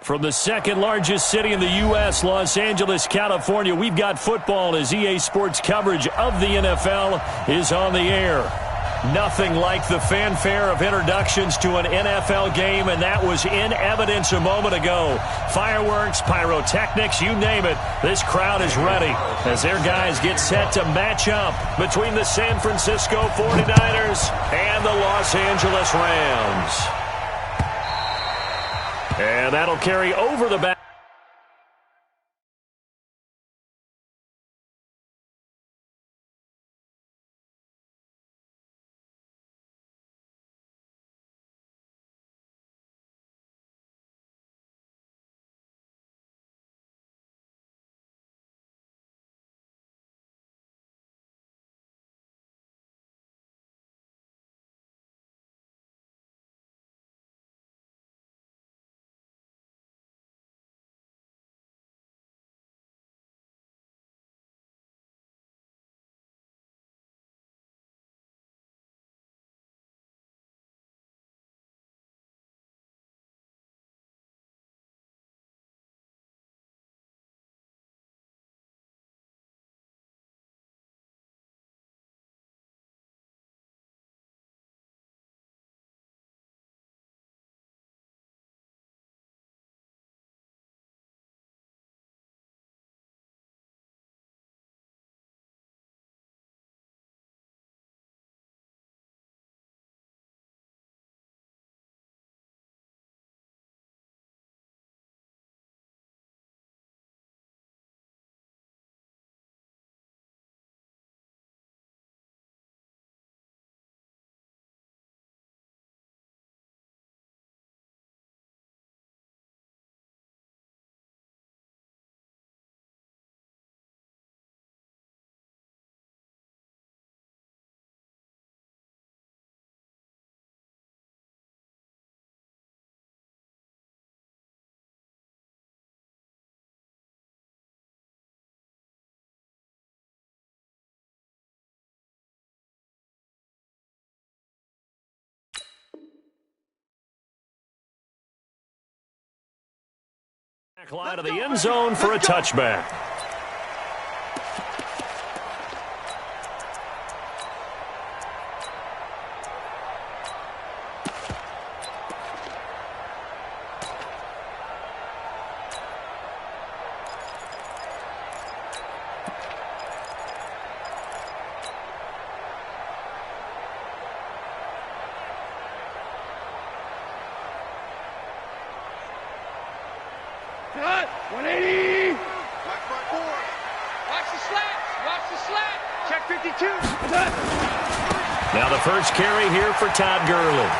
From the second largest city in the U.S., Los Angeles, California, we've got football as EA Sports coverage of the NFL is on the air. Nothing like the fanfare of introductions to an NFL game, and that was in evidence a moment ago. Fireworks, pyrotechnics, you name it. This crowd is ready as their guys get set to match up between the San Francisco 49ers and the Los Angeles Rams. And that'll carry over the back. Line of the end zone for a touchback. Cut! 180! Watch my board. Watch the slat. Watch the slat. Check 52. Cut! Now the first carry here for Todd Gurley.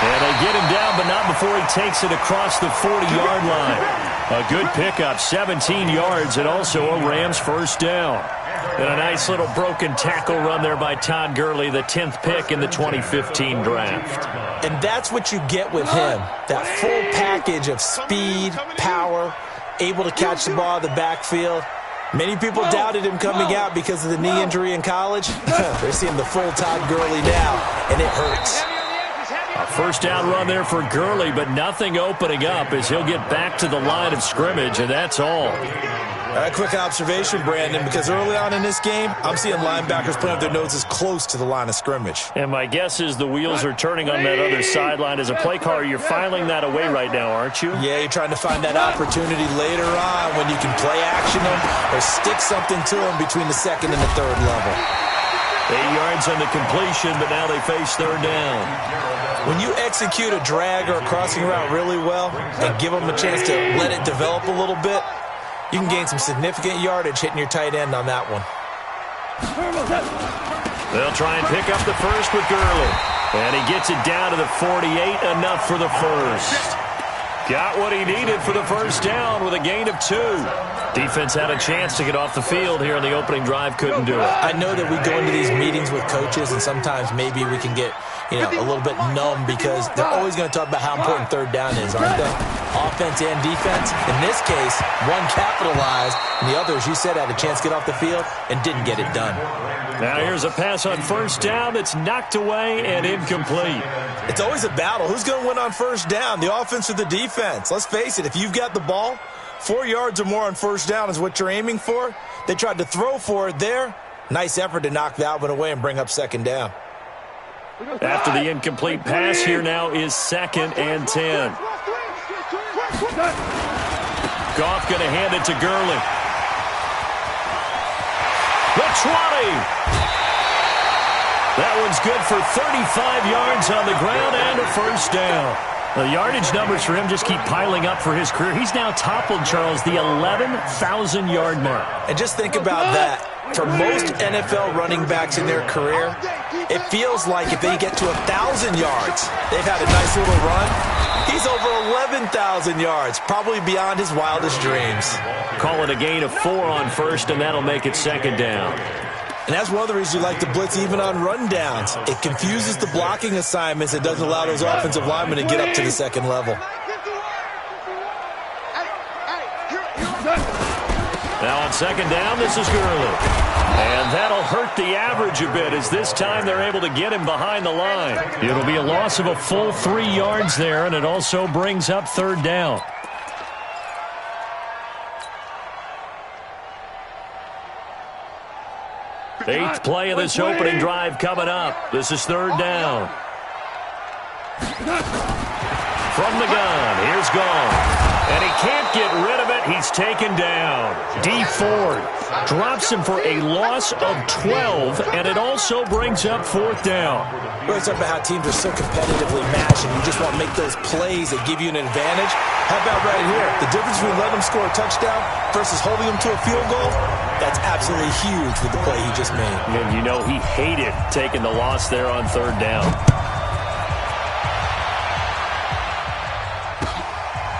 And they get him down, but not before he takes it across the 40-yard line. A good pickup, 17 yards, and also a Rams first down. And a nice little broken tackle run there by Todd Gurley, the 10th pick in the 2015 draft. And that's what you get with him, that full package of speed, power, able to catch the ball in the backfield. Many people doubted him coming out because of the knee injury in college. They're seeing the full Todd Gurley now, and it hurts. A first down run there for Gurley, but nothing opening up as he'll get back to the line of scrimmage, and that's all. A quick observation, Brandon, because early on in this game, I'm seeing linebackers putting up their noses close to the line of scrimmage. And my guess is the wheels are turning on that other sideline. As a play caller, you're filing that away right now, aren't you? Yeah, you're trying to find that opportunity later on when you can play action them or stick something to them between the second and the third level. 8 yards on the completion, but now they face third down. When you execute a drag or a crossing route really well and give them a chance to let it develop a little bit, you can gain some significant yardage hitting your tight end on that one. They'll try and pick up the first with Gurley. And he gets it down to the 48, enough for the first. Got what he needed for the first down with a gain of 2. Defense had a chance to get off the field here in the opening drive, couldn't do it. I know that we go into these meetings with coaches, and sometimes maybe we can get, a little bit numb because they're always going to talk about how important third down is, aren't they? Offense and defense. In this case, one capitalized, and the other, as you said, had a chance to get off the field and didn't get it done. Now here's a pass on first down that's knocked away and incomplete. It's always a battle. Who's going to win on first down, the offense or the defense? Let's face it, if you've got the ball, 4 yards or more on first down is what you're aiming for. They tried to throw for it there. Nice effort to knock that one away and bring up second down. After the incomplete pass, here now is 2nd and 10. Goff going to hand it to Gurley. The 20. That one's good for 35 yards on the ground and a first down. The yardage numbers for him just keep piling up for his career. He's now toppled, Charles, the 11,000-yard mark. And just think about that. For most NFL running backs in their career, it feels like if they get to 1,000 yards, they've had a nice little run. He's over 11,000 yards, probably beyond his wildest dreams. Call it a gain of 4 on first, and that'll make it second down. And that's one of the reasons you like to blitz even on rundowns. It confuses the blocking assignments. It doesn't allow those offensive linemen to get up to the second level. Now on second down, this is Gurley. And that'll hurt the average a bit as this time they're able to get him behind the line. It'll be a loss of a full 3 yards there, and it also brings up third down. Eighth play of this opening drive coming up. This is third down. From the gun, here's Gone. And he can't get rid of it. He's taken down. D Ford drops him for a loss of 12, and it also brings up fourth down. We're talking about how teams are so competitively matched, and you just want to make those plays that give you an advantage. How about right here? The difference between letting them score a touchdown versus holding them to a field goal, that's absolutely huge with the play he just made. And you know he hated taking the loss there on third down.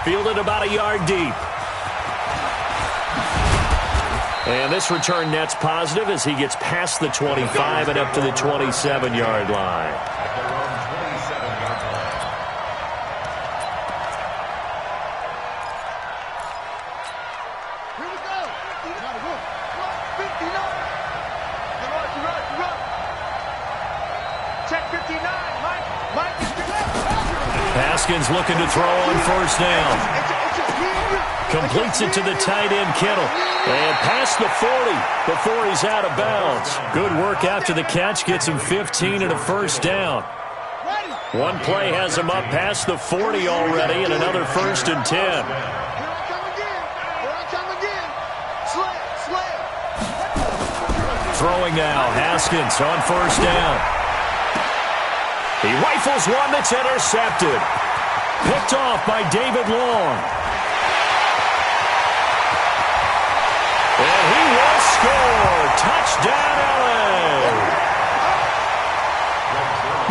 Fielded about a yard deep. And this return net's positive as he gets past the 25 and up to the 27-yard line. Here we go. 59. Check 59. Mike is Haskins looking to throw on first down. Completes it to the tight end, Kittle. And past the 40 before he's out of bounds. Good work after the catch. Gets him 15 and a first down. One play has him up past the 40 already and another 1st and 10. Throwing now, Haskins on first down. He rifles one that's intercepted. Picked off by David Long. And he will score. Touchdown, LA.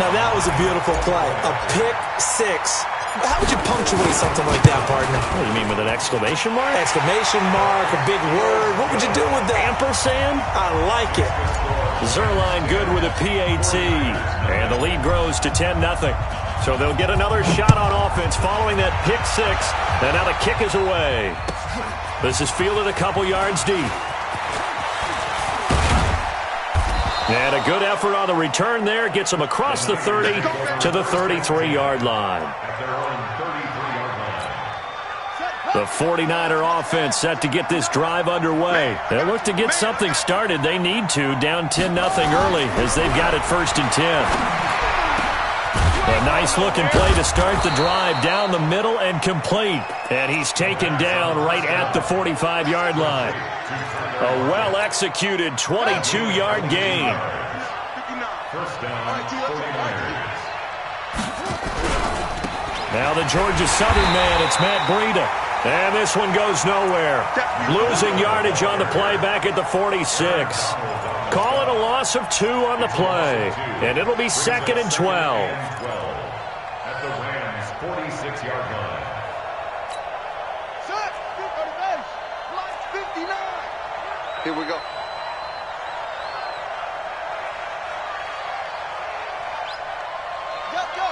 Now that was a beautiful play. A pick six. How would you punctuate something like that, partner? What do you mean, with an exclamation mark? Exclamation mark, a big word. What would you do with that? Ampersand? I like it. Zerline good with a PAT. And the lead grows to 10-0. So they'll get another shot on offense following that pick six. And now the kick is away. This is fielded a couple yards deep. And a good effort on the return there. Gets him across the 30 to the 33-yard line. The 49er offense set to get this drive underway. They'll look to get something started. They need to, down 10-0 early as they've got it 1st and 10. A nice-looking play to start the drive down the middle and complete. And he's taken down right at the 45-yard line. A well-executed 22-yard gain. Now the Georgia Southern man, it's Matt Breida. And this one goes nowhere. Losing yardage on the play back at the 46. Call it a loss of 2 on the play. And it'll be 2nd and 12. At the Rams' 46-yard line. Set. Line 59. Here we go. Go.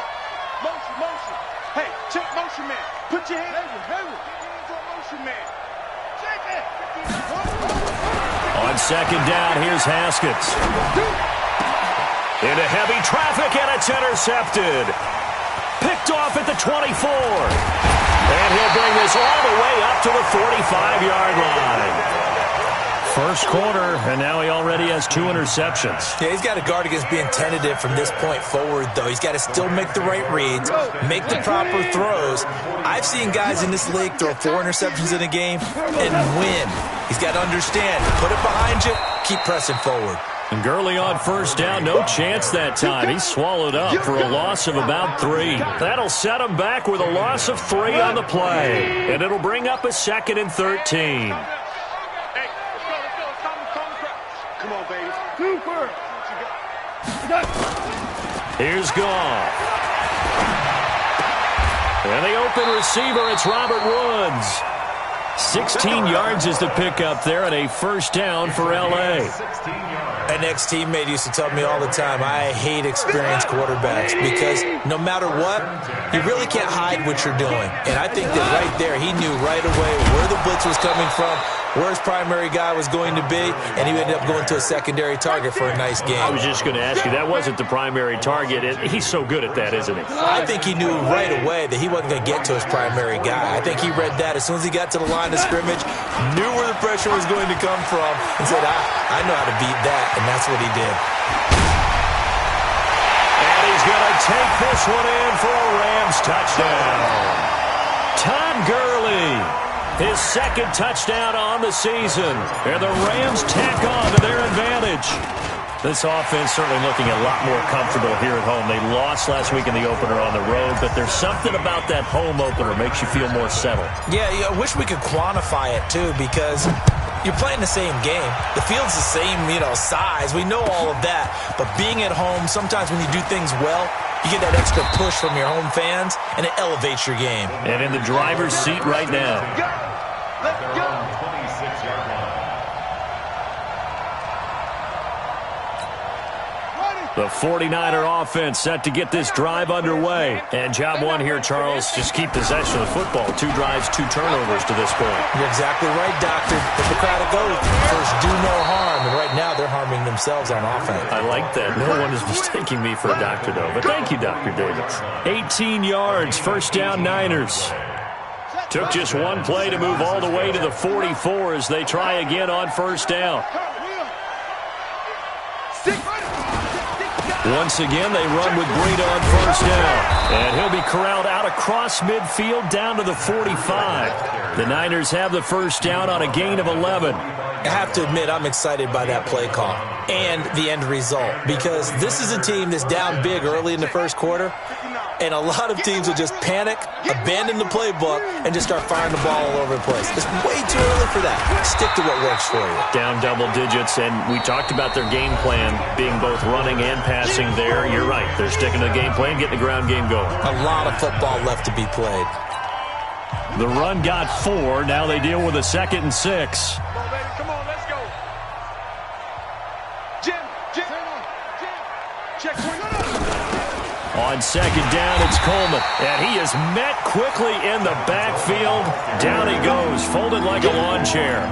Motion. Hey, check motion man. Put your hands on motion man. Check it. On second down, here's Haskins. Into heavy traffic, and it's intercepted. Picked off at the 24. And he'll bring this all the way up to the 45-yard line. First quarter, and now he already has 2 interceptions. Yeah, he's got to guard against being tentative from this point forward, though. He's got to still make the right reads, make the proper throws. I've seen guys in this league throw 4 interceptions in a game and win. He's got to understand, put it behind you, keep pressing forward. And Gurley on first down, no chance that time. He's swallowed up for a loss of about 3. That'll set him back with a loss of 3 on the play. And it'll bring up a 2nd and 13. Come on, baby. Here's Goff. And the open receiver, it's Robert Woods. 16 yards is the pickup there, and a first down for L.A. An ex-teammate used to tell me all the time, I hate experienced quarterbacks because no matter what, you really can't hide what you're doing. And I think that right there, he knew right away where the blitz was coming from, where his primary guy was going to be, and he ended up going to a secondary target for a nice game. I was just going to ask you, that wasn't the primary target. He's so good at that, isn't he? I think he knew right away that he wasn't going to get to his primary guy. I think he read that as soon as he got to the line of scrimmage, knew where the pressure was going to come from, and said, I know how to beat that, and that's what he did. And he's going to take this one in for a Rams touchdown. Todd Gurley, his 2nd touchdown on the season. And the Rams tack on to their advantage. This offense certainly looking a lot more comfortable here at home. They lost last week in the opener on the road, but there's something about that home opener makes you feel more settled. Yeah, I wish we could quantify it, too, because you're playing the same game. The field's the same, size. We know all of that. But being at home, sometimes when you do things well, you get that extra push from your home fans, and it elevates your game. And in the driver's seat right now. Let's go. 26-yard line. The 49er offense set to get this drive underway. And job one here, Charles, just keep possession of the football. 2 drives, 2 turnovers to this point. You're exactly right, Doctor. Hippocratic oath. First, do no harm. And right now, they're harming themselves on offense. I like that. No one is mistaking me for a doctor, though. But thank you, Dr. Davis. 18 yards, first down Niners. Took just one play to move all the way to the 44 as they try again on first down. Once again, they run with Breida on first down. And he'll be corralled out across midfield down to the 45. The Niners have the first down on a gain of 11. I have to admit, I'm excited by that play call and the end result because this is a team that's down big early in the first quarter, and a lot of teams will just panic, abandon the playbook, and just start firing the ball all over the place. It's way too early for that. Stick to what works for you. Down double digits, and we talked about their game plan being both running and passing there. You're right. They're sticking to the game plan, getting the ground game going. A lot of football left to be played. The run got 4. Now they deal with a 2nd and 6. Come on, let's go. Jim. Check point. On second down, it's Coleman. And he is met quickly in the backfield. Down he goes, folded like a lawn chair.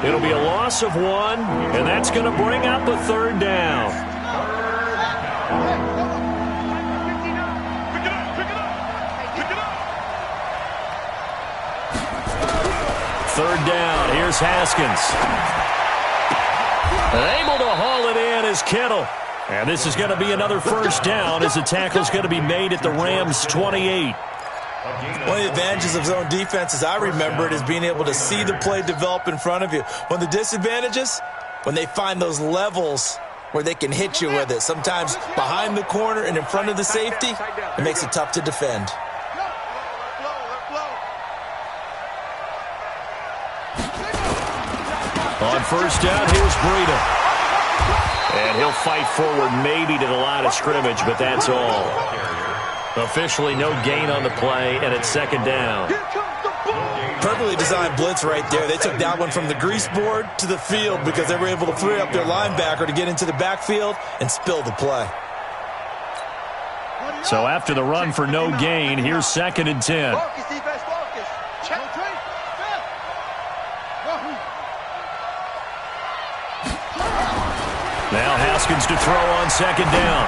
It'll be a loss of 1, and that's going to bring up a 3rd down. Third down, here's Haskins. And able to haul it in is Kittle. And this is going to be another first down as the tackle's going to be made at the Rams' 28. One of the advantages of zone defense, as I remember it, is being able to see the play develop in front of you. One of the disadvantages, when they find those levels where they can hit you with it, sometimes behind the corner and in front of the safety, it makes it tough to defend. On first down, here's Breida. And he'll fight forward maybe to the line of scrimmage, but that's all. Officially no gain on the play, and it's 2nd down. Perfectly designed blitz right there. They took that one from the grease board to the field because they were able to free up their linebacker to get into the backfield and spill the play. So after the run for no gain, here's 2nd and 10. Haskins to throw on second down.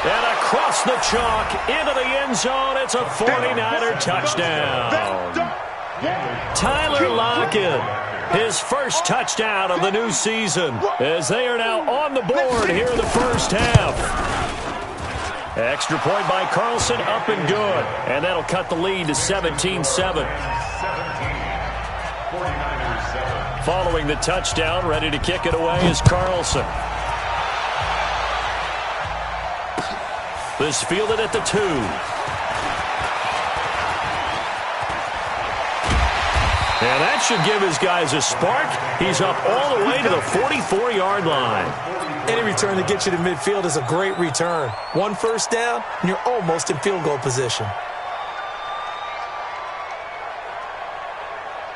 And across the chalk into the end zone. It's a 49er touchdown. Tyler Lockett, his first touchdown of the new season, as they are now on the board here in the first half. Extra point by Carlson, up and good. And that'll cut the lead to 17-7. Following the touchdown, ready to kick it away is Carlson. This fielded at the 2. And that should give his guys a spark. He's up all the way to the 44-yard line. Any return that gets you to midfield is a great return. One first down, and you're almost in field goal position.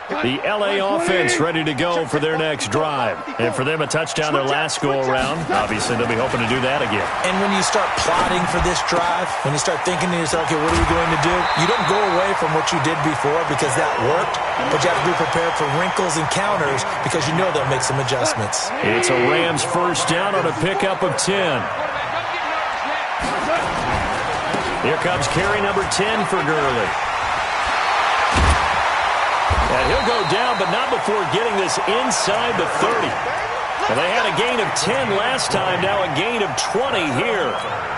The L.A. offense ready to go for their next drive. And for them, a touchdown their last go-around. Obviously, they'll be hoping to do that again. And when you start plotting for this drive, when you start thinking to yourself, okay, what are we going to do? You don't go away from what you did before because that worked, but you have to be prepared for wrinkles and counters because you know they'll make some adjustments. It's a Rams first down on a pickup of 10. Here comes carry number 10 for Gurley. And he'll go down, but not before getting this inside the 30. And they had a gain of 10 last time, now a gain of 20 here.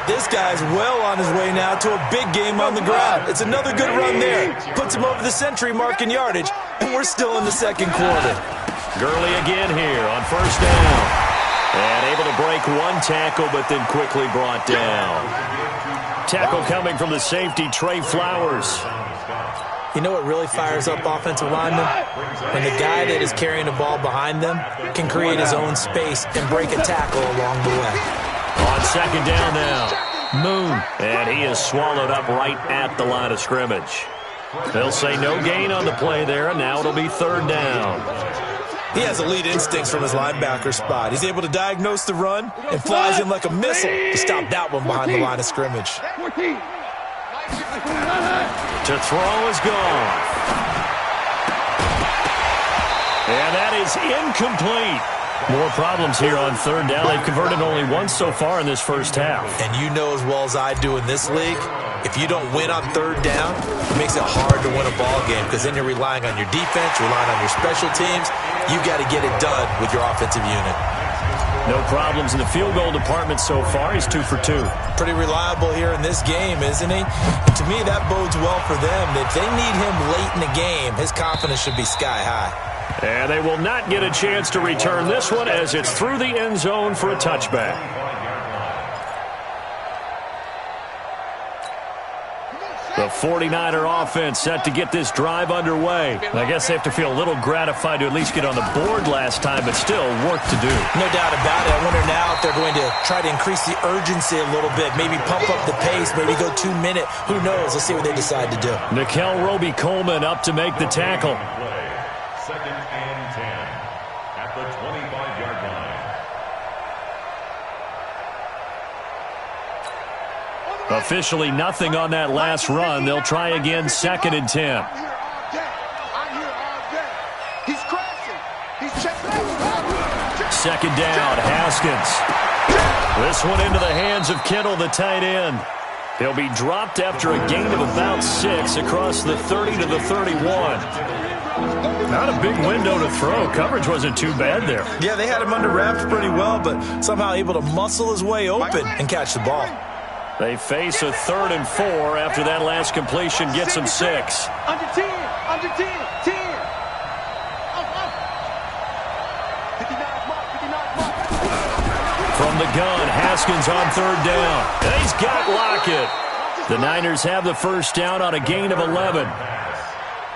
This guy's well on his way now to a big game on the ground. It's another good run there. Puts him over the century mark in yardage, and we're still in the second quarter. Gurley again here on first down. And able to break one tackle, but then quickly brought down. Tackle coming from the safety, Trey Flowers. You know what really fires up offensive linemen? When the guy that is carrying the ball behind them can create his own space and break a tackle along the way. On second down now, Moon. And he is swallowed up right at the line of scrimmage. They'll say no gain on the play there, and now it'll be third down. He has elite instincts from his linebacker spot. He's able to diagnose the run and flies in like a missile to stop that one behind the line of scrimmage. To throw is gone. And that is incomplete. More problems here on third down. They've converted only once so far in this first half. And you know as well as I do in this league, if you don't win on third down, it makes it hard to win a ball game because then you're relying on your defense, relying on your special teams. You got to get it done with your offensive unit. No problems in the field goal department so far. He's 2 for 2. Pretty reliable here in this game, isn't he? And to me, that bodes well for them. If they need him late in the game, his confidence should be sky high. And they will not get a chance to return this one as it's through the end zone for a touchback. The 49er offense set to get this drive underway. I guess they have to feel a little gratified to at least get on the board last time, but still work to do. No doubt about it. I wonder now if they're going to try to increase the urgency a little bit, maybe pump up the pace, maybe go 2 minute. Who knows? Let's see what they decide to do. Nickel Roby-Coleman up to make the tackle. Second and 10 at the 25-yard line. Officially nothing on that last run. They'll try again, second and 10. I'm here all day. He's crashing. He's checking out. Second down, Haskins. This one into the hands of Kittle, the tight end. He'll be dropped after a gain of about 6 across the 30 to the 31. Not a big window to throw. Coverage wasn't too bad there. Yeah, they had him under wraps pretty well, but somehow able to muscle his way open and catch the ball. They face a 3rd and 4 after that last completion gets them 6. Under 10. Under 10. 10. From the gun, Haskins on third down. And he's got Lockett. The Niners have the first down on a gain of 11.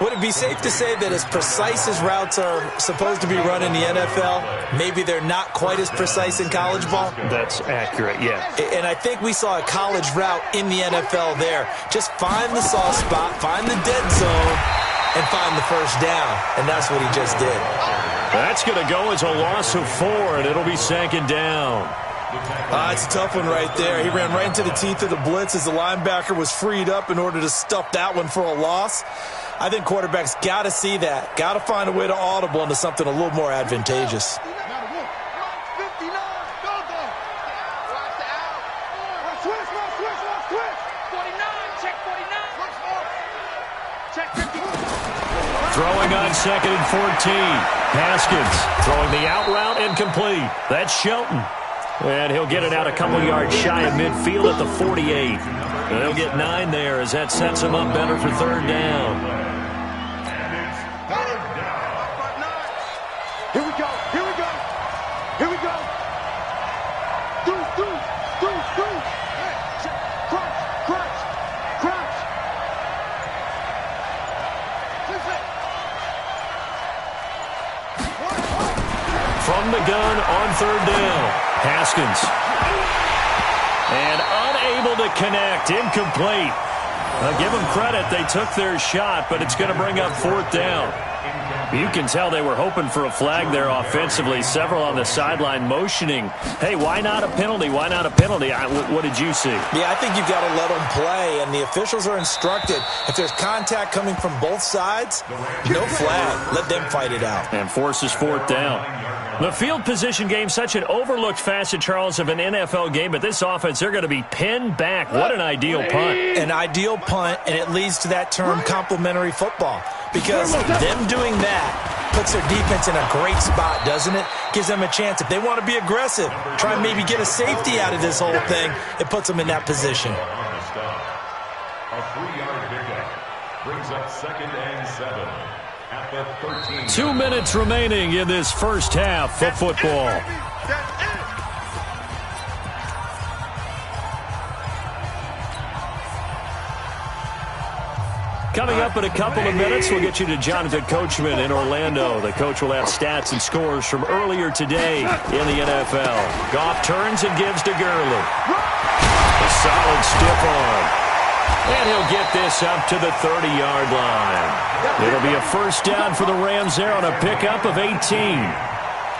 Would it be safe to say that as precise as routes are supposed to be run in the NFL, maybe they're not quite as precise in college ball? That's accurate, yeah. And I think we saw a college route in the NFL there. Just find the soft spot, find the dead zone, and find the first down. And that's what he just did. That's going to go as a loss of 4, and it'll be second down. It's a tough one right there. He ran right into the teeth of the blitz as the linebacker was freed up in order to stuff that one for a loss. I think quarterbacks got to see that, got to find a way to audible into something a little more advantageous. Check 49. Check 50. Throwing on 2nd and 14. Haskins throwing the out route incomplete. That's Shelton. And he'll get it out a couple yards shy of midfield at the 48. And they'll get 9 there as that sets him up better for 3rd down. Here we go. Here we go. Here we go. Do. Crunch. From the gun on 3rd down. Haskins. And unable to connect. Incomplete. Give them credit. They took their shot, but it's going to bring up 4th down. You can tell they were hoping for a flag there offensively. Several on the sideline motioning, hey, why not a penalty? Why not a penalty? What did you see? Yeah, I think you've got to let them play, and the officials are instructed. If there's contact coming from both sides, no flag. Let them fight it out. And forces 4th down. The field position game, such an overlooked facet, Charles, of an NFL game, but this offense, they're going to be pinned back. What an ideal punt. An ideal punt, and it leads to that term complementary football. Because them doing that puts their defense in a great spot, doesn't it? Gives them a chance. If they want to be aggressive, try and maybe get a safety out of this whole thing, it puts them in that position. A 3-yard pickup brings up 2nd and 7 at the 13. 2 minutes remaining in this first half of football. Coming up in a couple of minutes, we'll get you to Jonathan Coachman in Orlando. The coach will have stats and scores from earlier today in the NFL. Goff turns and gives to Gurley. A solid stiff arm. And he'll get this up to the 30-yard line. It'll be a 1st down for the Rams there on a pickup of 18.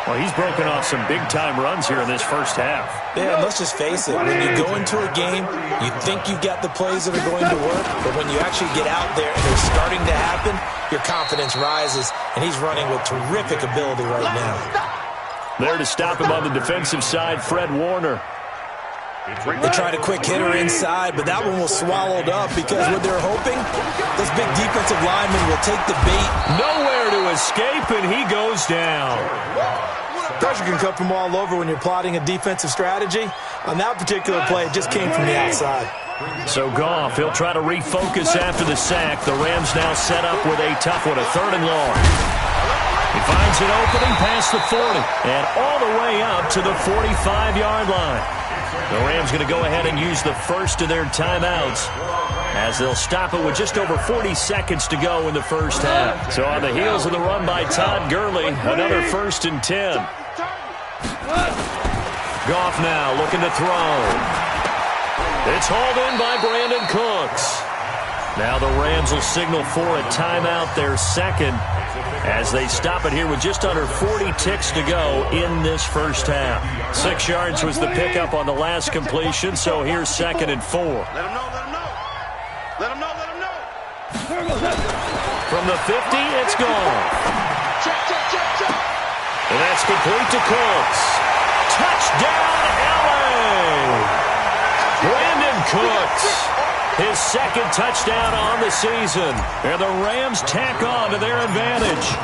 Well, he's broken off some big-time runs here in this first half. Yeah, and let's just face it. When you go into a game, you think you've got the plays that are going to work, but when you actually get out there and they're starting to happen, your confidence rises, and he's running with terrific ability right now. There to stop him on the defensive side, Fred Warner. They tried a quick hitter inside, but that one was swallowed up because what they're hoping, this big defensive lineman will take the bait. Nowhere to escape, and he goes down. Pressure can come from all over when you're plotting a defensive strategy. On that particular play, it just came from the outside. So Goff, he'll try to refocus after the sack. The Rams now set up with a tough one, a 3rd and long. He finds an opening past the 40 and all the way up to the 45-yard line. The Rams going to go ahead and use the first of their timeouts as they'll stop it with just over 40 seconds to go in the first half. So on the heels of the run by Todd Gurley, another 1st and 10. Goff now looking to throw. It's hauled in by Brandon Cooks. Now the Rams will signal for a timeout, their 2nd, as they stop it here with just under 40 ticks to go in this first half. 6 yards was the pickup on the last completion, so here's 2nd and 4. Let him know. From the 50, it's gone. Check. And that's complete to Cooks. Touchdown, LA! Brandon Cooks. His 2nd touchdown on the season. And the Rams tack on to their advantage.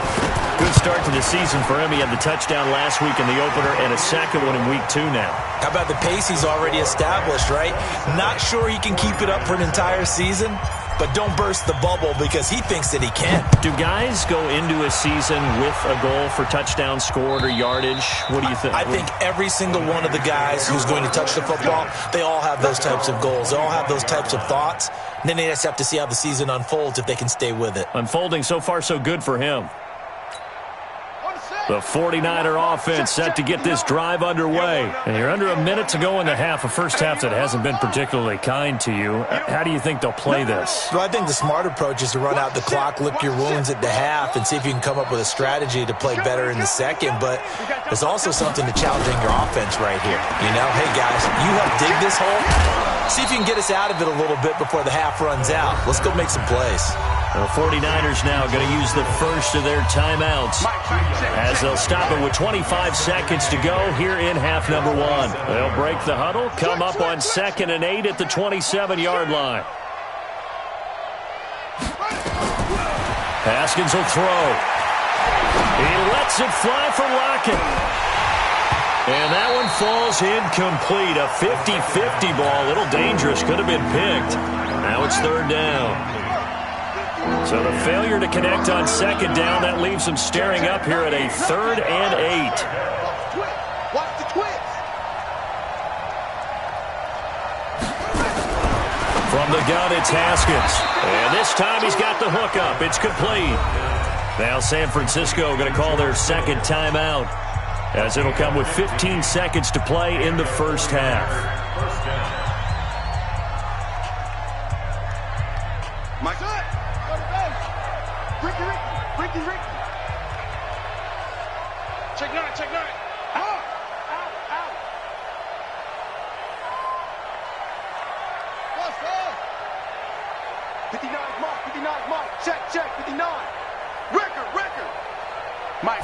Good start to the season for him. He had the touchdown last week in the opener and a 2nd one in week 2 now. How about the pace he's already established, right? Not sure he can keep it up for an entire season, but don't burst the bubble because he thinks that he can. Do guys go into a season with a goal for touchdown scored or yardage? What do you think? I think every single one of the guys who's going to touch the football, they all have those types of goals. They all have those types of thoughts. And then they just have to see how the season unfolds if they can stay with it. Unfolding so far so good for him. The 49er offense set to get this drive underway. And you're under a minute to go in the half, a first half that hasn't been particularly kind to you. How do you think they'll play this? Well, I think the smart approach is to run out the clock, lick your wounds at the half, and see if you can come up with a strategy to play better in the 2nd. But there's also something to challenging your offense right here. You know, hey, guys, you help dig this hole. See if you can get us out of it a little bit before the half runs out. Let's go make some plays. The 49ers now going to use the first of their timeouts as they'll stop it with 25 seconds to go here in half number one. They'll break the huddle, come up on 2nd and 8 at the 27-yard line. Haskins will throw. He lets it fly for Lockett. And that one falls incomplete. A 50-50 ball. A little dangerous. Could have been picked. Now it's 3rd down. So the failure to connect on 2nd down, that leaves them staring up here at a 3rd and 8. Watch the twist. From the gun, it's Haskins. And this time he's got the hook up. It's complete. Now San Francisco going to call their 2nd timeout, as it'll come with 15 seconds to play in the first half. Mike. Ricky. Check 9. Out. 59's Mike. Check. 59. Record. Mike.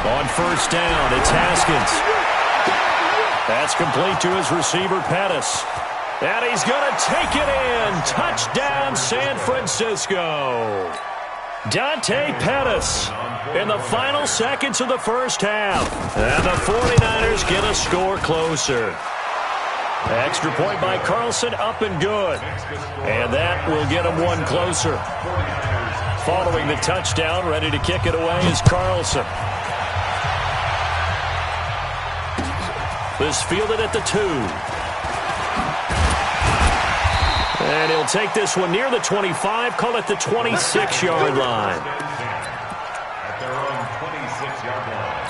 On 1st down, it's Haskins. That's complete to his receiver, Pettis. And he's going to take it in. Touchdown, San Francisco. Dante Pettis in the final seconds of the first half. And the 49ers get a score closer. Extra point by Carlson, up and good. And that will get him one closer. Following the touchdown, ready to kick it away is Carlson. This fielded at the 2. And he'll take this one near the 25, call it the 26-yard line. At their own 26-yard line.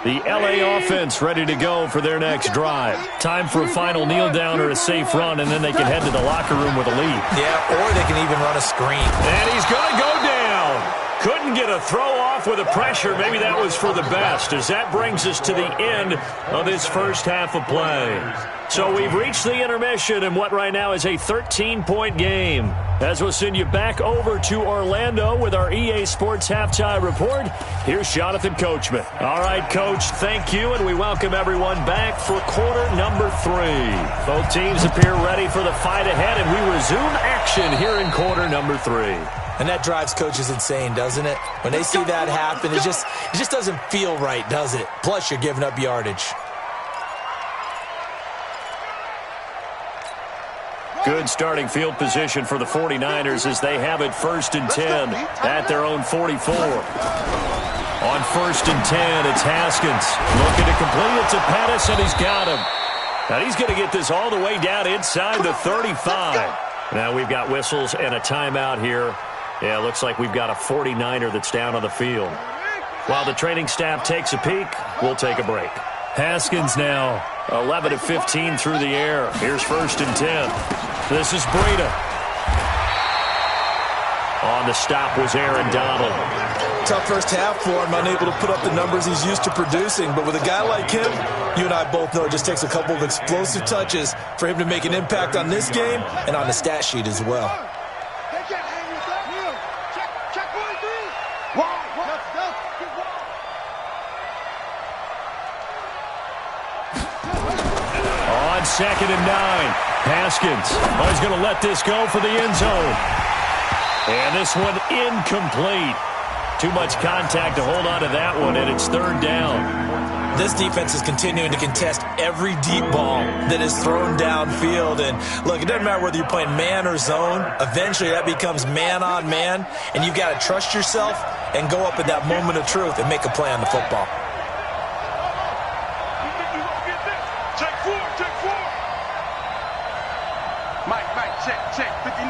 The LA offense ready to go for their next drive. Time for a final kneel down or a safe run, and then they can head to the locker room with a lead. Yeah, or they can even run a screen. And he's going to go down. Couldn't get a throw off with the pressure. Maybe that was for the best, as that brings us to the end of this first half of play. So we've reached the intermission in what right now is a 13-point game. As we'll send you back over to Orlando with our EA Sports Halftime Report, here's Jonathan Coachman. All right, Coach, thank you, and we welcome everyone back for quarter number 3. Both teams appear ready for the fight ahead, and we resume action here in quarter number 3. And that drives coaches insane, doesn't it? When they see that happen, it just doesn't feel right, does it? Plus, you're giving up yardage. Good starting field position for the 49ers as they have it 1st and 10 at their own 44. On 1st and 10, it's Haskins. Looking to complete it to Pettis, and he's got him. Now he's going to get this all the way down inside the 35. Now we've got whistles and a timeout here. Yeah, it looks like we've got a 49er that's down on the field. While the training staff takes a peek, we'll take a break. Haskins now 11 of 15 through the air. Here's 1st and 10. This is Breida. On the stop was Aaron Donald. Tough first half for him, unable to put up the numbers he's used to producing. But with a guy like him, you and I both know it just takes a couple of explosive touches for him to make an impact on this game and on the stat sheet as well. On 2nd and 9, Haskins. He's going to let this go for the end zone. And this one incomplete. Too much contact to hold on to that one, and it's 3rd down. This defense is continuing to contest every deep ball that is thrown downfield. And look, it doesn't matter whether you're playing man or zone. Eventually that becomes man on man, and you've got to trust yourself and go up at that moment of truth and make a play on the football. Check, 59.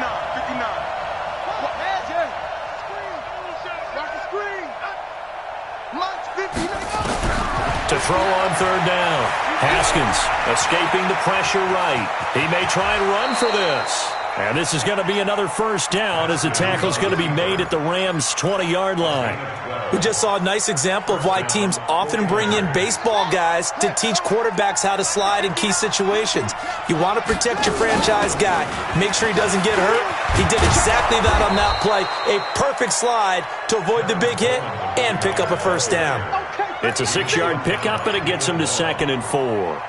To throw on 3rd down. Haskins escaping the pressure right. He may try and run for this. And this is going to be another first down as the tackle is going to be made at the Rams' 20-yard line. We just saw a nice example of why teams often bring in baseball guys to teach quarterbacks how to slide in key situations. You want to protect your franchise guy. Make sure he doesn't get hurt. He did exactly that on that play. A perfect slide to avoid the big hit and pick up a first down. It's a 6-yard pickup, and it gets him to 2nd and 4.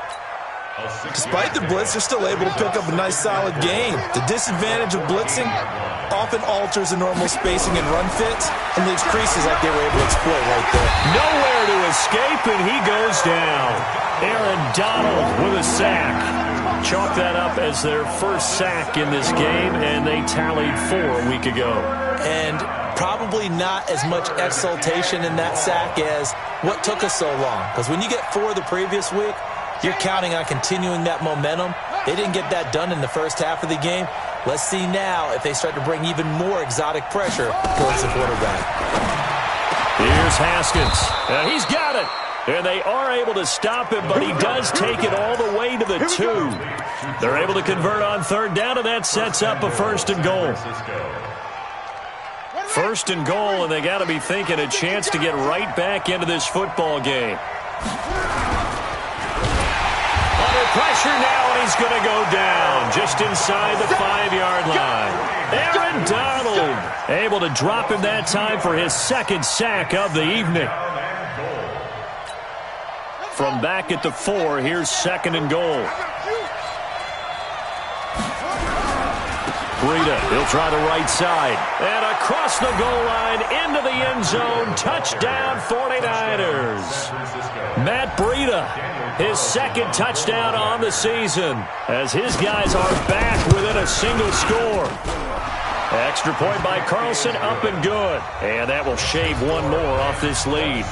Despite the blitz, they're still able to pick up a nice, solid gain. The disadvantage of blitzing often alters the normal spacing and run fits and leaves creases like they were able to exploit right there. Nowhere to escape, and he goes down. Aaron Donald with a sack. Chalk that up as their first sack in this game, and they tallied 4 a week ago. And probably not as much exultation in that sack as what took us so long. Because when you get 4 the previous week, you're counting on continuing that momentum. They didn't get that done in the first half of the game. Let's see now if they start to bring even more exotic pressure towards the quarterback. Here's Haskins. And he's got it. And they are able to stop him, but he does take it all the way to the 2. They're able to convert on 3rd down, and that sets up a 1st and goal. 1st and goal, and they got to be thinking a chance to get right back into this football game. Pressure now, and he's going to go down just inside the 5-yard line. Aaron Donald able to drop him that time for his 2nd sack of the evening. From back at the 4, here's 2nd and goal. Breida, he'll try the right side. And across the goal line, into the end zone, touchdown 49ers. Matt Breida, his 2nd touchdown on the season, as his guys are back within a single score. Extra point by Carlson, up and good. And that will shave 1 more off this lead.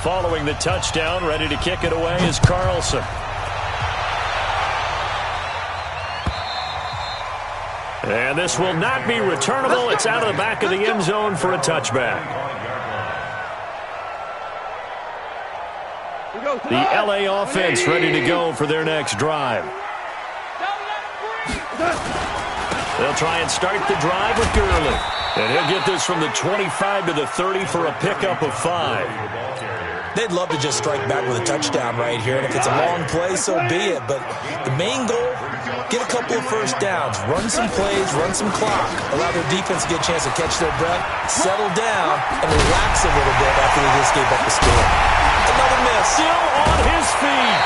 Following the touchdown, ready to kick it away is Carlson. And this will not be returnable. It's out of the back of the end zone for a touchback. The LA offense ready to go for their next drive. They'll try and start the drive with Gurley. And he'll get this from the 25 to the 30 for a pickup of 5. They'd love to just strike back with a touchdown right here. And if it's a long play, so be it. But the main goal, get a couple of first downs, run some plays, run some clock, allow their defense to get a chance to catch their breath, settle down, and relax a little bit after they just gave up the score. Another miss. Still on his feet.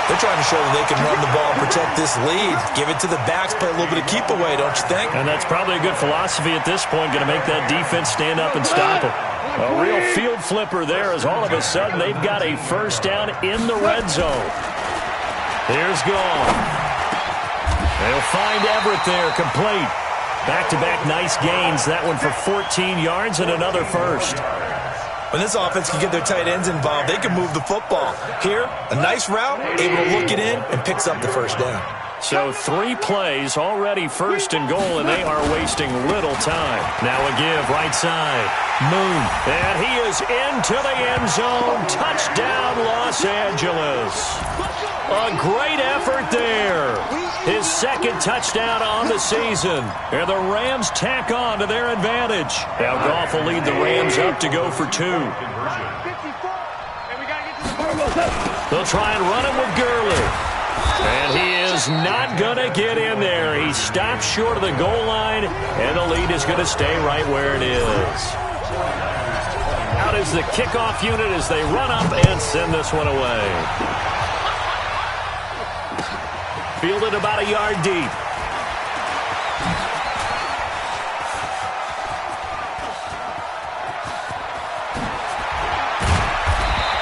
They're trying to show that they can run the ball and protect this lead. Give it to the backs, play a little bit of keep away, don't you think? And that's probably a good philosophy at this point, going to make that defense stand up and stop him. A real field flipper there as all of a sudden they've got a first down in the red zone. Here's Gone. They'll find Everett there, complete. Back-to-back nice gains. That one for 14 yards and another first. When this offense can get their tight ends involved, they can move the football. Here, a nice route, able to look it in, and picks up the first down. So 3 plays, already 1st and goal, and they are wasting little time. Now a give, right side. Moon. And he is into the end zone. Touchdown, Los Angeles. A great effort there. His 2nd touchdown on the season. And the Rams tack on to their advantage. Now Goff will lead the Rams up to go for 2. They'll try and run it with Gurley. And he is not going to get in there. He stops short of the goal line, and the lead is going to stay right where it is. Out is the kickoff unit as they run up and send this one away. Fielded about a yard deep.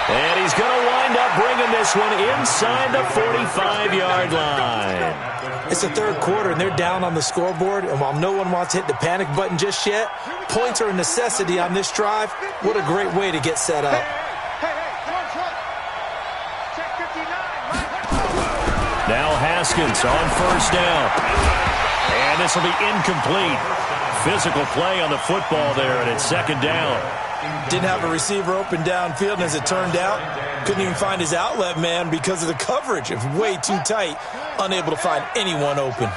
And he's going to wind up bringing this one inside the 45-yard line. It's the 3rd quarter, and they're down on the scoreboard. And while no one wants to hit the panic button just yet, points are a necessity on this drive. What a great way to get set up. Now Haskins on first down. And this will be incomplete. Physical play on the football there, and it's 2nd down. Didn't have a receiver open downfield, and as it turned out, couldn't even find his outlet man because of the coverage. It was way too tight, unable to find anyone open.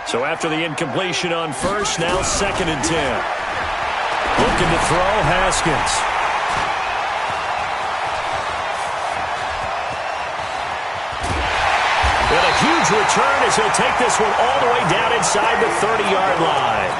So after the incompletion on first, now 2nd and 10. Looking to throw, Haskins. And a huge return as he'll take this one all the way down inside the 30-yard line.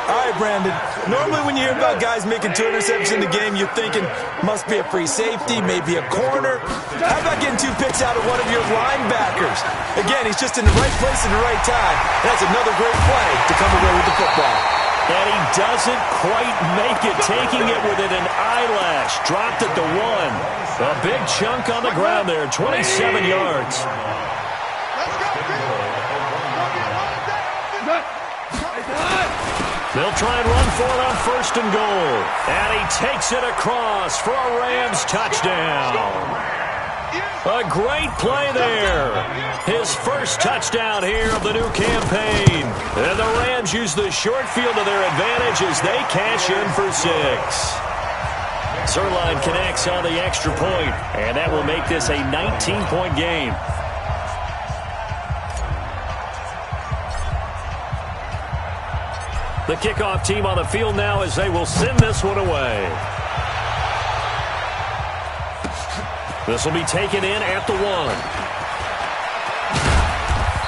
All right, Brandon. Normally when you hear about guys making 2 interceptions in the game, you're thinking must be a free safety, maybe a corner. How about getting 2 picks out of one of your linebackers? Again, he's just in the right place at the right time. That's another great play to come away with the football. And he doesn't quite make it, taking it within an eyelash. Dropped at the 1. A big chunk on the ground there, 27 yards. They'll try and run for it on 1st and goal. And he takes it across for a Rams touchdown. A great play there. His first touchdown here of the new campaign. And the Rams use the short field to their advantage as they cash in for 6. Zerline connects on the extra point, and that will make this a 19-point game. The kickoff team on the field now as they will send this one away. This will be taken in at the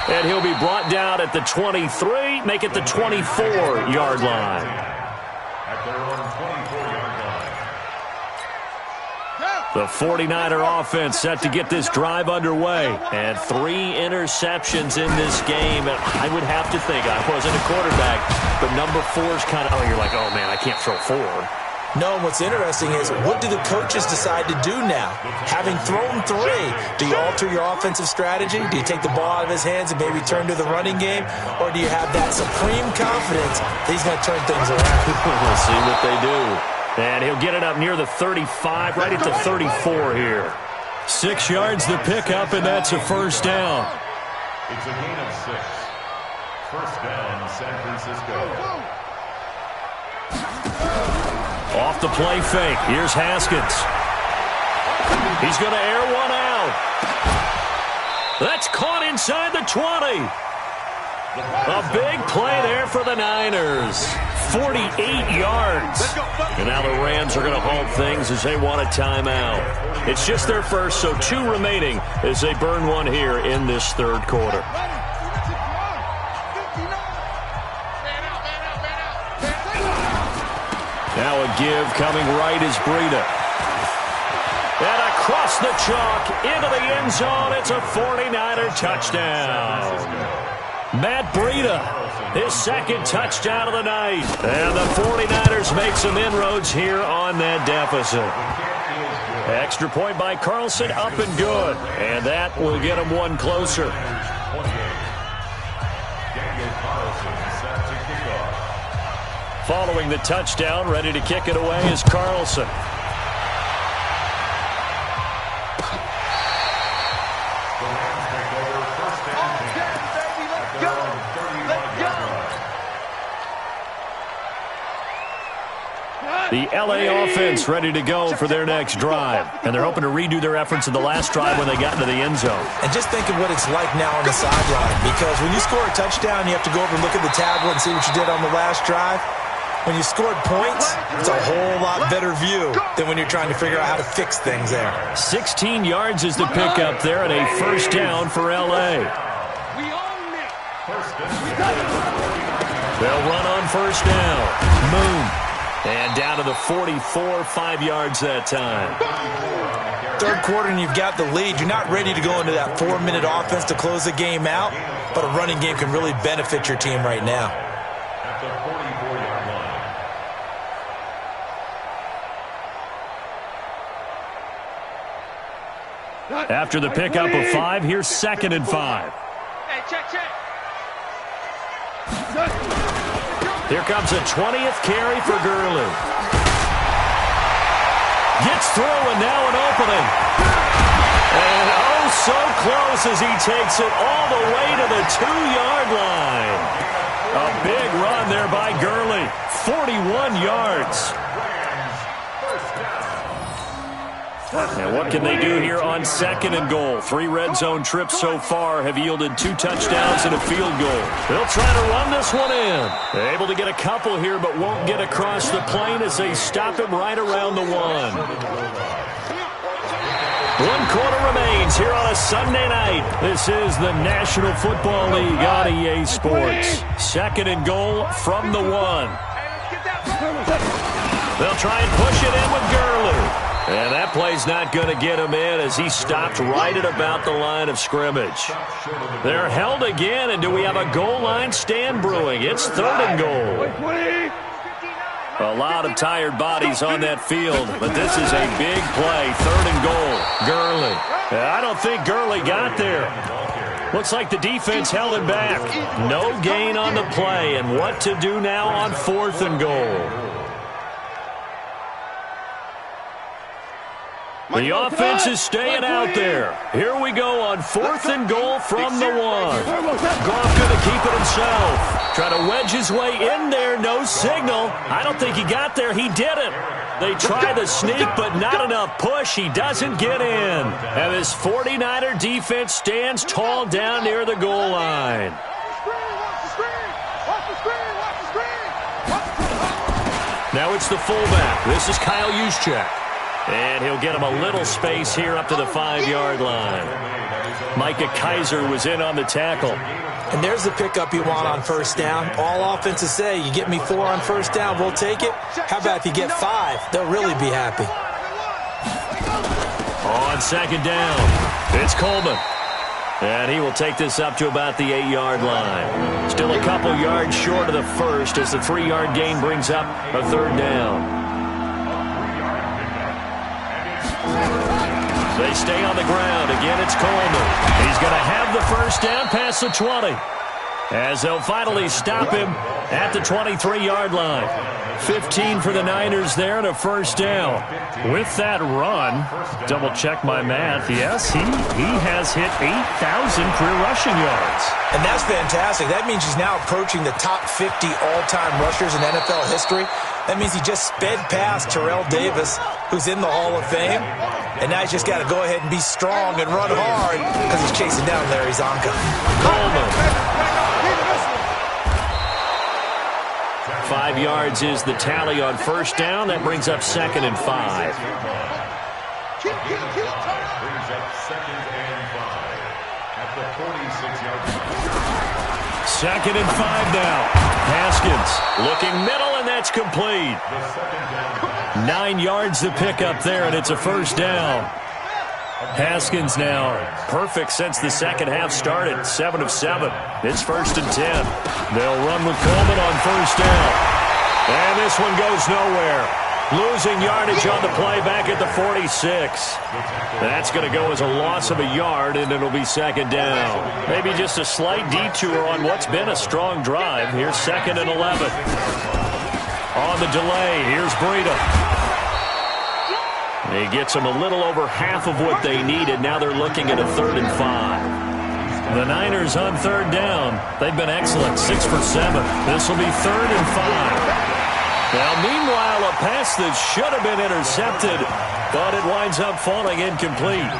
1. And he'll be brought down at the 23, make it the 24-yard line. At their own 24-yard line. The 49er offense set to get this drive underway. And 3 interceptions in this game. And I would have to think, I wasn't a quarterback, but number 4 is kind of, oh, you're like, oh, man, I can't throw 4. No, and what's interesting is what do the coaches decide to do now? Having thrown 3, do you alter your offensive strategy? Do you take the ball out of his hands and maybe turn to the running game? Or do you have that supreme confidence that he's going to turn things around? We'll see what they do. And he'll get it up near the 35, right at the 34 here. 6 yards the pickup, and that's a first down. It's a gain of 6. First down, San Francisco. Off the play fake. Here's Haskins. He's going to air one out. That's caught inside the 20. A big play there for the Niners. 48 yards. And now the Rams are going to halt things as they want a timeout. It's just their first, so 2 remaining as they burn one here in this 3rd quarter. Now a give coming right is Breida. And across the chalk into the end zone. It's a 49er touchdown. Matt Breida, his 2nd touchdown of the night. And the 49ers make some inroads here on that deficit. Extra point by Carlson, up and good. And that will get him 1 closer. Following the touchdown, ready to kick it away is Carlson. The LA offense ready to go for their next drive. And they're hoping to redo their efforts in the last drive when they got into the end zone. And just think of what it's like now on the sideline. Because when you score a touchdown, you have to go over and look at the tablet and see what you did on the last drive. When you scored points, it's a whole lot better view than when you're trying to figure out how to fix things there. 16 yards is the pickup there and a first down for L.A. They'll run on first down. Moon. And down to the 44, 5 yards that time. 3rd quarter and you've got the lead. You're not ready to go into that 4-minute offense to close the game out, but a running game can really benefit your team right now. At the 44-yard line. After the pickup of 5, here's 2nd and 5. Hey, check. Here comes a 20th carry for Gurley. Gets through and now an opening. And oh, so close as he takes it all the way to the 2-yard line. A big run there by Gurley. 41 yards. And what can they do here on 2nd and goal? 3 red zone trips so far have yielded 2 touchdowns and a field goal. They'll try to run this one in. They're able to get a couple here, but won't get across the plane as they stop him right around the 1. 1 quarter remains here on a Sunday night. This is the National Football League on EA Sports. 2nd and goal from the 1. They'll try and push it in with Gurley. And that play's not going to get him in as he stopped right at about the line of scrimmage. They're held again, and do we have a goal line stand brewing? It's 3rd and goal. A lot of tired bodies on that field, but this is a big play. 3rd and goal. Gurley. I don't think Gurley got there. Looks like the defense held him back. No gain on the play, and what to do now on 4th and goal. The offense is staying out there. Here we go on 4th and goal from the 1. Goff going to keep it himself. Try to wedge his way in there. No signal. I don't think he got there. He didn't. They try the sneak, but not enough push. He doesn't get in. And this 49er defense stands tall down near the goal line. Now it's the fullback. This is Kyle Juszczyk. And he'll get him a little space here up to the 5-yard line. Micah Kiser was in on the tackle. And there's the pickup you want on 1st down. All offenses say, you get me 4 on 1st down, we'll take it. How about if you get 5? They'll really be happy. On 2nd down, it's Coleman. And he will take this up to about the 8-yard line. Still a couple yards short of the 1st as the 3-yard gain brings up a 3rd down. They stay on the ground. Again, it's Coleman. He's going to have the 1st down past the 20. As they'll finally stop him at the 23-yard line. 15 for the Niners there and a 1st down. With that run, double-check my math. Yes, he has hit 8,000 career rushing yards. And that's fantastic. That means he's now approaching the top 50 all-time rushers in NFL history. That means he just sped past Terrell Davis, who's in the Hall of Fame. And now he's just got to go ahead and be strong and run hard because he's chasing down Larry Zonka. Coleman. 5 yards is the tally on 1st down. That brings up 2nd and 5. Brings up 2nd and 5 at the 46-yard line. 2nd and 5 now. Haskins looking middle, and that's complete. 9 yards to pick up there, and it's a 1st down. Haskins now perfect since the second half started. 7 of 7. It's 1st and 10. They'll run with Coleman on 1st down. And this one goes nowhere. Losing yardage on the play back at the 46. That's going to go as a loss of a yard, and it'll be 2nd down. Maybe just a slight detour on what's been a strong drive. Here's 2nd and 11. On the delay, here's Breida. He gets them a little over half of what they needed. Now they're looking at a 3rd and 5. The Niners on 3rd down. They've been excellent, 6 for 7. This will be 3rd and 5. Now, meanwhile, a pass that should have been intercepted, but it winds up falling incomplete.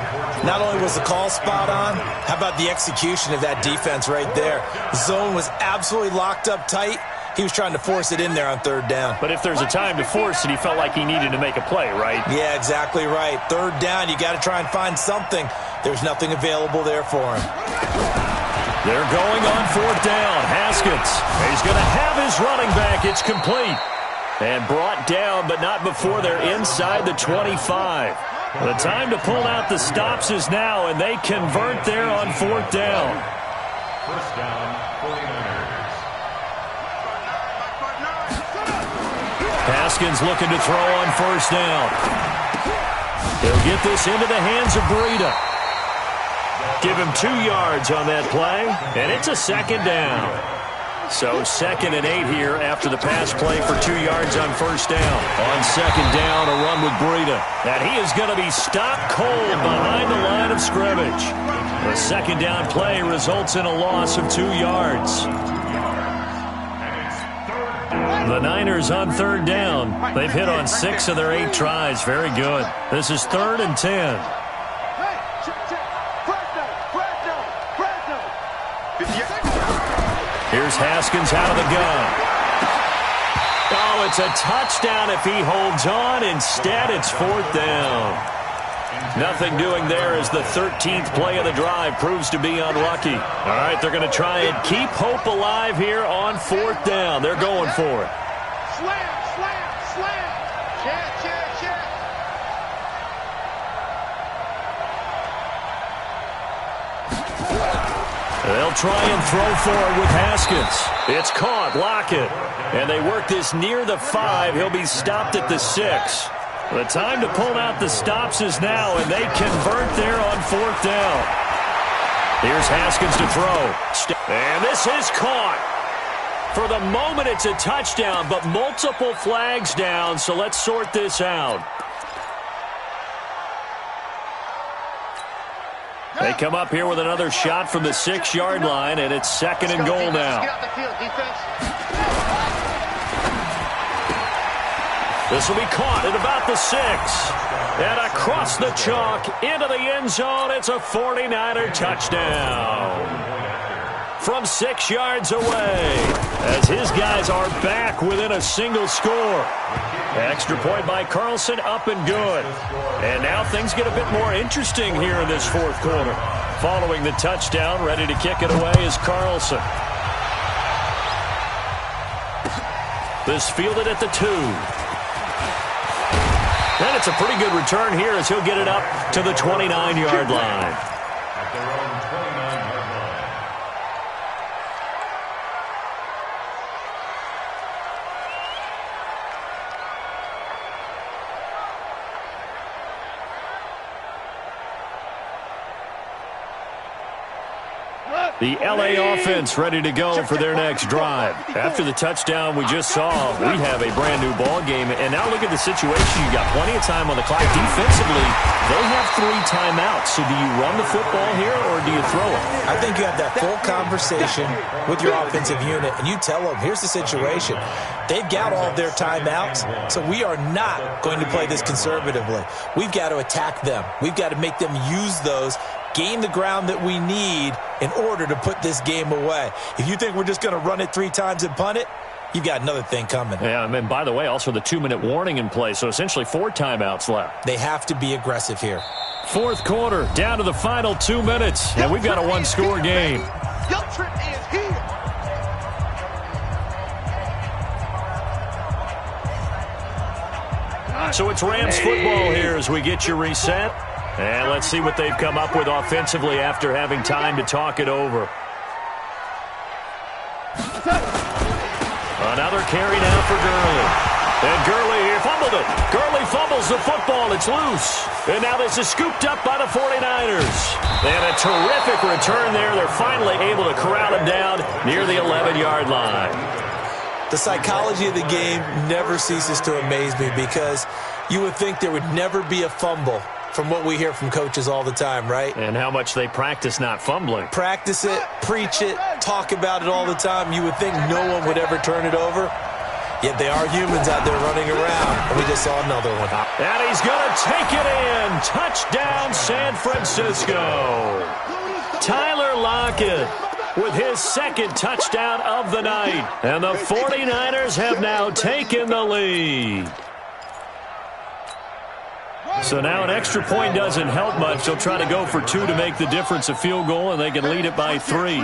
Not only was the call spot on, how about the execution of that defense right there? The zone was absolutely locked up tight. He was trying to force it in there on 3rd down. But if there's a time to force it, he felt like he needed to make a play, right? Yeah, exactly right. 3rd down, you got to try and find something. There's nothing available there for him. They're going on 4th down. Haskins. He's going to have his running back. It's complete. And brought down, but not before they're inside the 25. The time to pull out the stops is now, and they convert there on 4th down. 1st down, 49ers. Haskins looking to throw on 1st down. They'll get this into the hands of Breida. Give him 2 yards on that play, and it's a 2nd down. So 2nd and 8 here after the pass play for 2 yards on 1st down. On 2nd down, a run with Breida. And he is going to be stopped cold behind the line of scrimmage. The 2nd down play results in a loss of 2 yards. And it's 3rd down. The Niners on third down. They've hit on 6 of their 8 tries. Very good. This is 3rd and 10. Here's Haskins out of the gun. Oh, it's a touchdown if he holds on. Instead, it's 4th down. Nothing doing there as the 13th play of the drive proves to be unlucky. All right, they're going to try and keep hope alive here on 4th down. They're going for it. Slam, slam, slam. Check, check, check. They'll try and throw for it with Haskins. It's caught. Lockett. And they work this near the 5. He'll be stopped at the 6. The time to pull out the stops is now, and they convert there on 4th down. Here's Haskins to throw. And this is caught. For the moment, it's a touchdown, but multiple flags down, so let's sort this out. They come up here with another shot from the 6-yard line, and it's 2nd and goal now. Get out the field, defense. This will be caught at about the 6. And across the chalk into the end zone, it's a 49er touchdown. From 6 yards away, as his guys are back within a single score. Extra point by Carlson, up and good. And now things get a bit more interesting here in this 4th quarter. Following the touchdown, ready to kick it away is Carlson. This fielded at the 2. And it's a pretty good return here as he'll get it up to the 29-yard line. At their own 29-yard line. The LA offense ready to go for their next drive. After the touchdown we just saw, we have a brand new ball game. And now look at the situation. You got plenty of time on the clock. Defensively, they have 3 timeouts. So do you run the football here or do you throw it? I think you have that full conversation with your offensive unit, and you tell them, here's the situation. They've got all of their timeouts, so we are not going to play this conservatively. We've got to attack them. We've got to make them use those, gain the ground that we need in order to put this game away. If you think we're just going to run it 3 times and punt it, you've got another thing coming. Yeah, and by the way, also the 2-minute warning in play, so essentially 4 timeouts left. They have to be aggressive here. 4th quarter, down to the final 2 minutes, and we've got a 1-score game. Your trip is here. So it's Rams football here as we get you reset. And let's see what they've come up with offensively after having time to talk it over. Another carry now for Gurley. And Gurley here fumbled it. Gurley fumbles the football. It's loose. And now this is scooped up by the 49ers. And a terrific return there. They're finally able to corral him down near the 11-yard line. The psychology of the game never ceases to amaze me because you would think there would never be a fumble from what we hear from coaches all the time, right? And how much they practice not fumbling. Practice it, preach it, talk about it all the time. You would think no one would ever turn it over. Yet they are humans out there running around, and we just saw another one. And he's going to take it in. Touchdown, San Francisco. Tyler Lockett with his 2nd touchdown of the night. And the 49ers have now taken the lead. So now an extra point doesn't help much. They'll try to go for 2 to make the difference a field goal, and they can lead it by 3.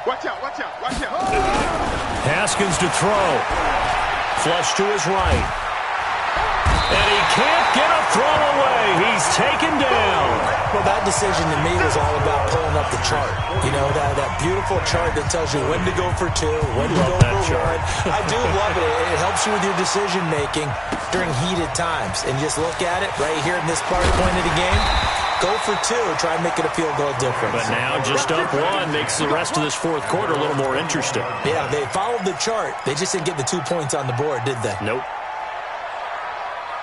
Watch out, watch out, watch out. Haskins to throw. Flush to his right. And he can't get a throw away. He's taken down. Well, that decision to me was all about pulling up the chart. You know, that beautiful chart that tells you when to go for 2, when to go for 1. I do love it. It helps you with your decision-making during heated times. And just look at it right here in this point of the game. Go for 2. Try and make it a field goal difference. But now just up 1 makes the rest of this 4th quarter a little more interesting. Yeah, they followed the chart. They just didn't get the 2 points on the board, did they? Nope.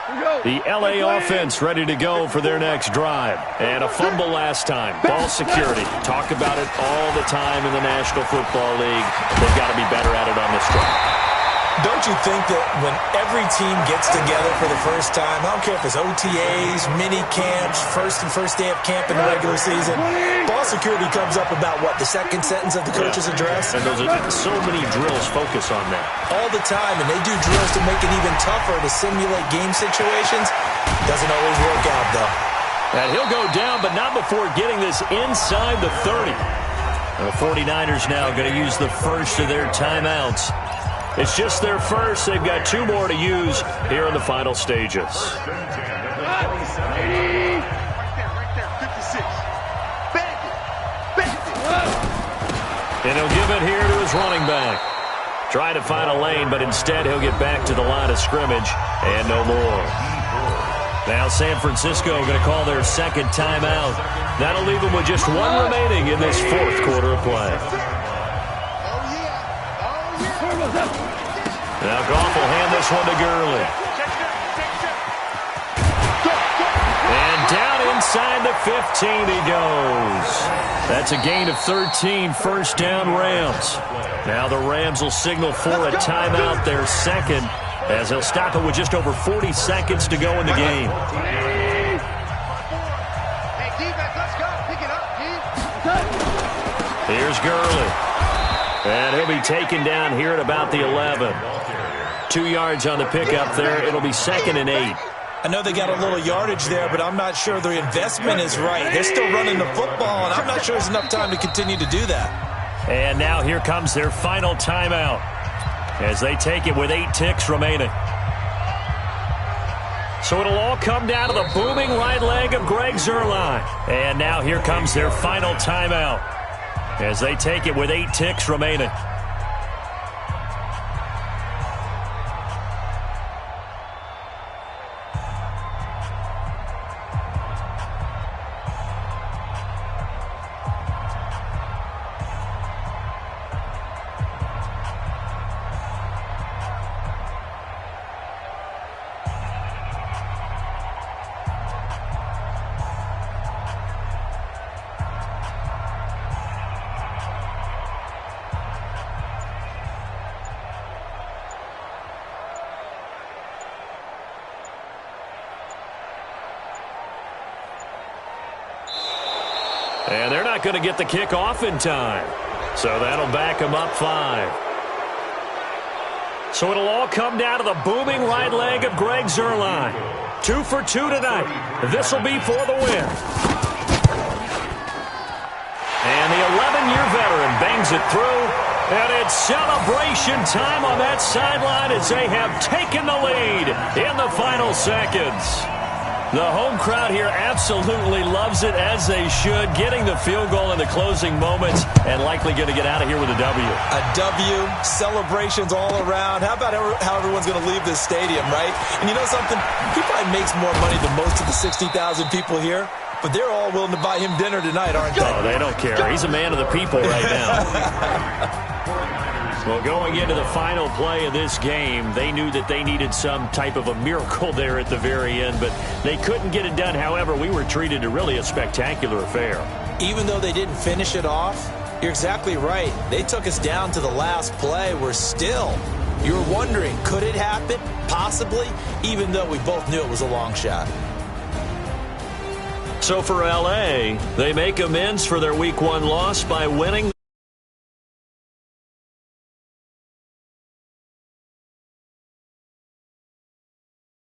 The LA offense ready to go for their next drive. And a fumble last time. Ball security. Talk about it all the time in the National Football League. They've got to be better at it on this drive. Don't you think that when every team gets together for the first time, I don't care if it's OTAs, mini camps, first day of camp in the regular season, ball security comes up about, what, the second sentence of the coach's address? And those are so many drills focus on that. All the time, and they do drills to make it even tougher to simulate game situations. Doesn't always work out, though. And he'll go down, but not before getting this inside the 30. The 49ers now going to use the first of their timeouts. It's just their first. They've got 2 more to use here in the final stages. Right there, 56. Back it. And he'll give it here to his running back. Trying to find a lane, but instead he'll get back to the line of scrimmage and no more. Now San Francisco going to call their second timeout. That'll leave them with just 1 remaining in this 4th quarter of play. Now Goff will hand this one to Gurley. And down inside the 15 he goes. That's a gain of 13, first down Rams. Now the Rams will signal for a timeout, their second, as they'll stop it with just over 40 seconds to go in the game. Here's Gurley. And he'll be taken down here at about the 11. 2 yards on the pickup there. It'll be 2nd and 8. I know they got a little yardage there, but I'm not sure the investment is right. They're still running the football, and I'm not sure there's enough time to continue to do that. And now here comes their final timeout as they take it with 8 ticks remaining. So it'll all come down to the booming right leg of Greg Zuerlein. And now here comes their final timeout as they take it with 8 ticks remaining. And they're not going to get the kick off in time. So that'll back them up 5. So it'll all come down to the booming right leg of Greg Zuerlein. 2 for 2 tonight. This will be for the win. And the 11-year veteran bangs it through. And it's celebration time on that sideline as they have taken the lead in the final seconds. The home crowd here absolutely loves it, as they should, getting the field goal in the closing moments and likely going to get out of here with a W. A W, celebrations all around. How about how everyone's going to leave this stadium, right? And you know something? He probably makes more money than most of the 60,000 people here, but they're all willing to buy him dinner tonight, aren't they? Oh, they don't care. He's a man of the people right now. Well, going into the final play of this game, they knew that they needed some type of a miracle there at the very end, but they couldn't get it done. However, we were treated to really a spectacular affair. Even though they didn't finish it off, you're exactly right. They took us down to the last play. We're still, you're wondering, could it happen? Possibly, even though we both knew it was a long shot. So for LA, they make amends for their Week 1 loss by winning.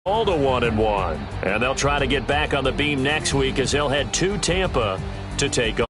All to 1-1, and they'll try to get back on the beam next week as they'll head to Tampa to take on.